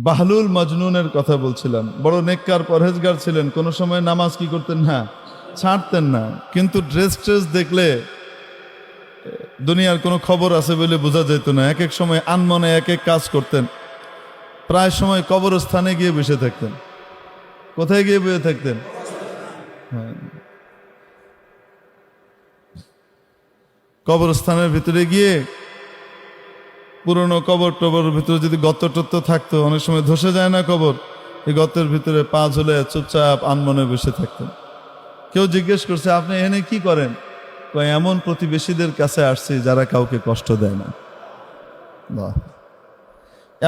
বাহলুল মজনুনের কথা বলছিলাম। বড় নেককার পরহেজগার ছিলেন, কোনো সময় নামাজ কি করতেন না, ছাড়তেন না। কিন্তু ড্রেস ট্রেস দেখলে দুনিয়ার কোনো খবর আছে বলে বোঝা যেত না। এক এক সময় আনমনে এক এক কাজ করতেন। প্রায় সময় কবরস্থানে গিয়ে বসে থাকতেন। কোথায় গিয়ে বসে থাকতেন? হ্যাঁ, কবরস্থানের ভিতরে গিয়ে পুরনো কবর টবরের ভিতরে যদি গর্ত টত্ত থাকতো, অনেক সময় ধসে যায় না কবর, এই গর্তের ভিতরে পা ঝুলে চুপচাপ আনমনে বসে থাকতেন। কেউ জিজ্ঞেস করছে, আপনি এখানে কি করেন? এমন প্রতিবেশীদের কাছে আসছি যারা কাউকে কষ্ট দেয় না। বাহ!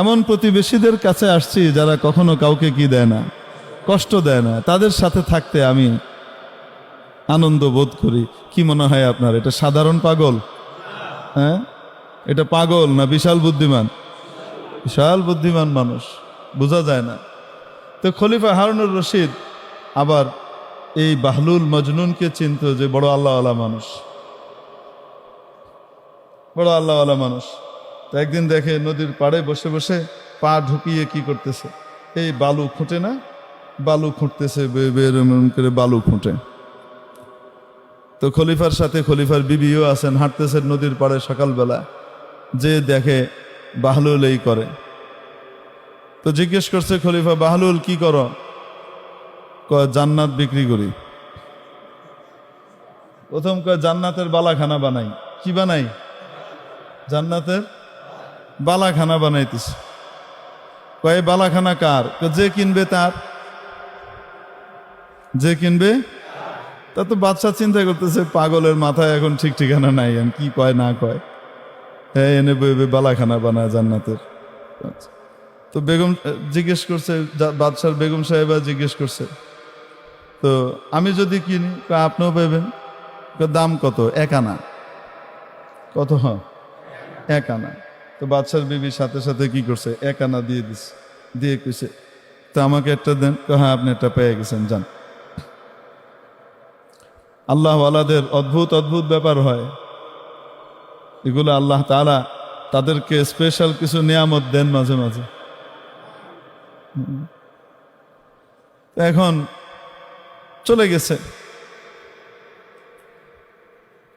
এমন প্রতিবেশীদের কাছে আসছি যারা কখনো কাউকে কি দেয় না, কষ্ট দেয় না। তাদের সাথে থাকতে আমি আনন্দ বোধ করি। কি মনে হয় আপনার, এটা সাধারণ পাগল? হ্যাঁ, এটা পাগল না বিশাল বুদ্ধিমান? বিশাল বুদ্ধিমান মানুষ, বোঝা যায় না। তো খলিফা হারুনুর রশিদ আবার এই বাহলুল মজনুনকে চিনত যে বড় আল্লাহওয়ালা মানুষ, বড় আল্লাহওয়ালা মানুষ। তো একদিন দেখে নদীর পাড়ে বসে বসে পা ঢুকিয়ে কি করতেছে, এই বালু খুঁটে না, বালু খুঁটতেছে, বেরম করে বালু খুঁটে। তো খলিফার সাথে খলিফার বিবিও আছেন, হাঁটতেছেন নদীর পাড়ে সকালবেলা, যে দেখে বাহলুল এই করে। তো জিজ্ঞেস করছে খলিফা, বাহলুল কি করো? কয়, জান্নাত বিক্রি করি। প্রথম কয়, জান্নাতের বালাখানা বানাই। কি বানাই? জান্নাতের বালাখানা বানাইতেছে। কয়, বালাখানা কার? যে কিনবে তার। যে কিনবে তা। তো বাদশা চিন্তা করতেছে, পাগলের মাথায় এখন ঠিক ঠিকানা নাই, কি কয় না কয়। হ্যাঁ, এনে বইবে বালাখানা বানায় জান্নাতের। তো বেগম জিজ্ঞেস করছে, বাদশার বেগম সাহেবা জিজ্ঞেস করছে, তো আমি যদি কিনি? আপনিও পাইবেন। দাম কত? 1 আনা। কত? হয় 1 আনা। তো বাদশার বিবির সাথে সাথে কি করছে, 1 আনা দিয়ে দিচ্ছে। দিয়ে কইছে, তো আমাকে একটা দেন। হ্যাঁ, আপনি একটা পেয়ে গেছেন, যান। আল্লাহওয়ালাদের অদ্ভুত অদ্ভুত ব্যাপার হয় এগুলো। আল্লাহ তাআলা তাদেরকে স্পেশাল কিছু নিয়ামত দেন মাঝে মাঝে। এখন চলে গেছে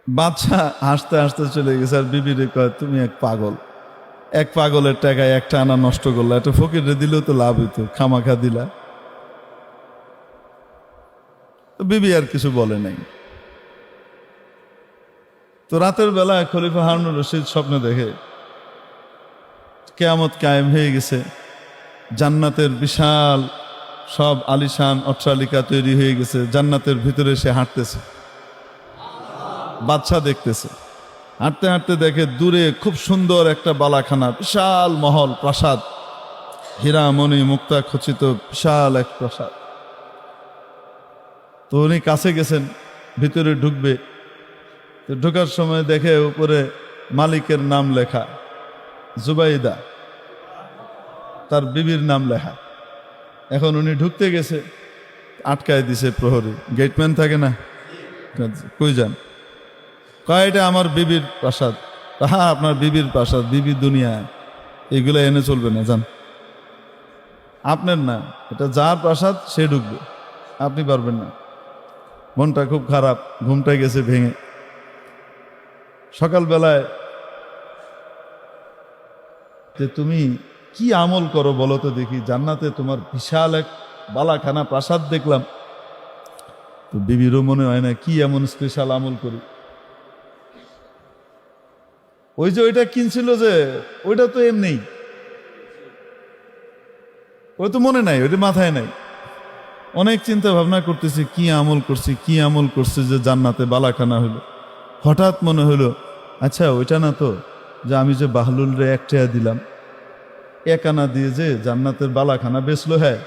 বাদশা, হাসতে হাসতে চলে গেছে। আর বিবিরে কয়, তুমি এক পাগল, এক পাগলের টাকায় 1টা আনা নষ্ট করলা, একটা ফকিরে দিলেও তো লাভ হইতো, খামাখা দিলা। তো বিবি আর কিছু বলে নাই। তো রাতের বেলায় খলিফা হারুনুর রশিদ স্বপ্নে দেখে কিয়ামত কায়েম হয়ে গেছে, জান্নাতের বিশাল সব আলিশান অট্টালিকা তৈরি হয়ে গেছে, জান্নাতের ভিতরে সে হাঁটতেছে, বাদশা দেখতেছে। হাঁটতে হাঁটতে দেখে দূরে খুব সুন্দর একটা বালাখানা, বিশাল মহল, প্রাসাদ, হীরা মণি মুক্তা খচিত বিশাল এক প্রাসাদ। তো উনি কাছে গেছেন, ভিতরে ঢুকবে। তো ঢোকার সময় দেখে উপরে মালিকের নাম লেখা, জুবাইদা, তার বিবির নাম লেখা। এখন উনি ঢুকতে গেছে, আটকায় দিছে প্রহরী, গেটম্যান থাকে না, কই যান? কয়, এটা আমার বিবির প্রাসাদ। হ্যাঁ, আপনার বিবির প্রাসাদ, বিবির দুনিয়া, এগুলো এনে চলবে না, যান। আপনার না, এটা যার প্রাসাদ সে ঢুকবে, আপনি পারবেন না। মনটা খুব খারাপ, ঘুমটা গেছে ভেঙে। সকালবেলায় যে তুমি কি আমল করো বলো তো দেখি, জান্নাতে তোমার বিশাল এক বালাখানা প্রাসাদ দেখলাম। তো বিবিরও মনে হয় না কি এমন স্পেশাল আমল করি। ওই যে ওইটা কিনছিল যে, ওইটা তো এমনি, ওই তো মনে নাই, ওইটা মাথায় নাই। অনেক চিন্তা ভাবনা করতেছি, কি আমল করছি, কি আমল করছি যে জান্নাতে বালাখানা হইলো। হঠাৎ মনে হলো, আচ্ছা ওইটা না তো, যে আমি যে বাহলুল রে 1 টাকা দিলাম, 1 আনা দিয়ে যে জান্নাতের বালাখানা বেচলো। হ্যাঁ,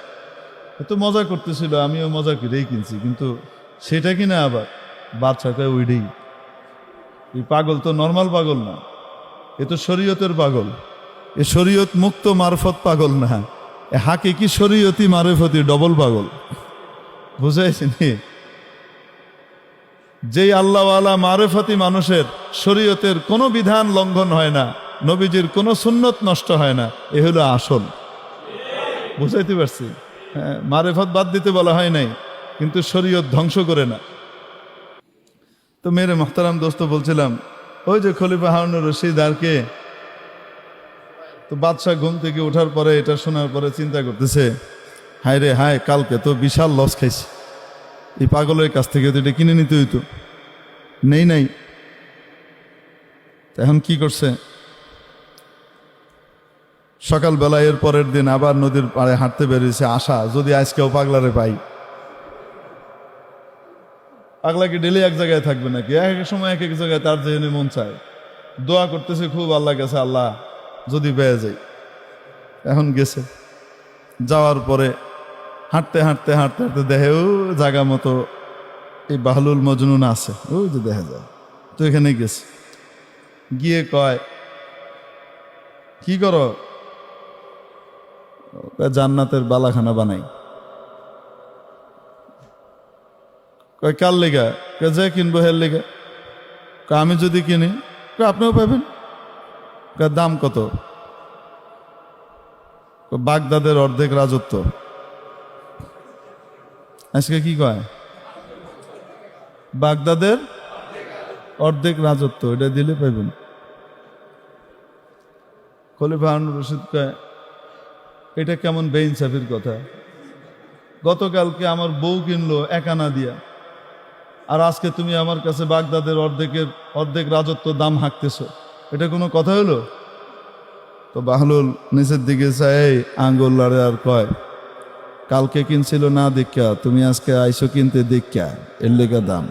তো মজা করতেছিল, আমিও মজা করেই কিনছি, কিন্তু সেটা কিনা আবার বাদশা কয় ওইটাই। এই পাগল তো নর্মাল পাগল না, এ তো শরীয়তের পাগল। এ শরীয়ত মুক্ত মারফত পাগল না, এ হাকিকি শরীয়তি মারফতি ডবল পাগল। বুঝাইছিনি? যেই আল্লাহওয়ালা মারফতি মানুষের শরীয়তের কোনো বিধান লঙ্ঘন হয় না, নবীজির কোনো সুন্নত নষ্ট হয় না, এ হলো আসল। বুঝাইতে পারছি? হ্যাঁ, মারেফত বাদ দিতে বলা হয় নাই, কিন্তু শরীয়ত ধ্বংস করে না। তো মেরে মোহতারাম দোস্ত বলছিলাম, ওই যে খলিফা হারুনুর রশিদ আর কে, তো বাদশাহ ঘুম থেকে ওঠার পরে এটা শোনার পরে চিন্তা করতেছে, হায় রে হায়, কালকে তো বিশাল লস খাইছি, এই পাগলের কাছ থেকে তো এটা কিনে নিতে হইতো, নেই নাই। এখন কি করছে, সকালবেলা এর পরের দিন আবার নদীর পাড়ে হাঁটতে বেরিয়েছে, আশা যদি আজকেও পাগলারে পাই। পাগলা কি ডেলি এক জায়গায় থাকবে নাকি? এক এক সময় এক এক জায়গায় তার যেখানে মন চায়। দোয়া করতেছে খুব আল্লাহ কাছে, আল্লাহ যদি পেয়ে যাই। এখন গেছে, যাওয়ার পরে হাঁটতে হাঁটতে হাঁটতে হাঁটতে দেখে ও জায়গা মতো এই বাহলুল মজনুন আছে, ওই যে দেখা যায়। তো এখানে গেছে, গিয়ে কয় কি করো? জান্নাতের বালাখানা বানাই। কয় কার লেগা? যে কিনবো হের লেগা। আমি যদি কিনি আপনিও পাবেন। দাম কত? বাগদাদের অর্ধেক রাজত্ব। আজকে কি কয়? বাগদাদের অর্ধেক রাজত্ব, এটা দিলে পাইবেন। খলিফা হারুনুর রশিদ কয়, এটা কেমন বেইনসাফির কথা? গতকালকে আমার বউ কিনলো 1 আনা দিয়া, আর আজকে তুমি আমার কাছে বাগদাদের অর্ধেক রাজত্ব দাম হাঁকতেছ, এটা কোনো কথা হলো? তো বাহলুল নিচের দিকে চাই, আঙ্গুল লাড়ে আর কয়, কালকে কিনছিল না দেখা, তুমি আজকে আইসো কিনতে দেখা, এর লেগা দাম।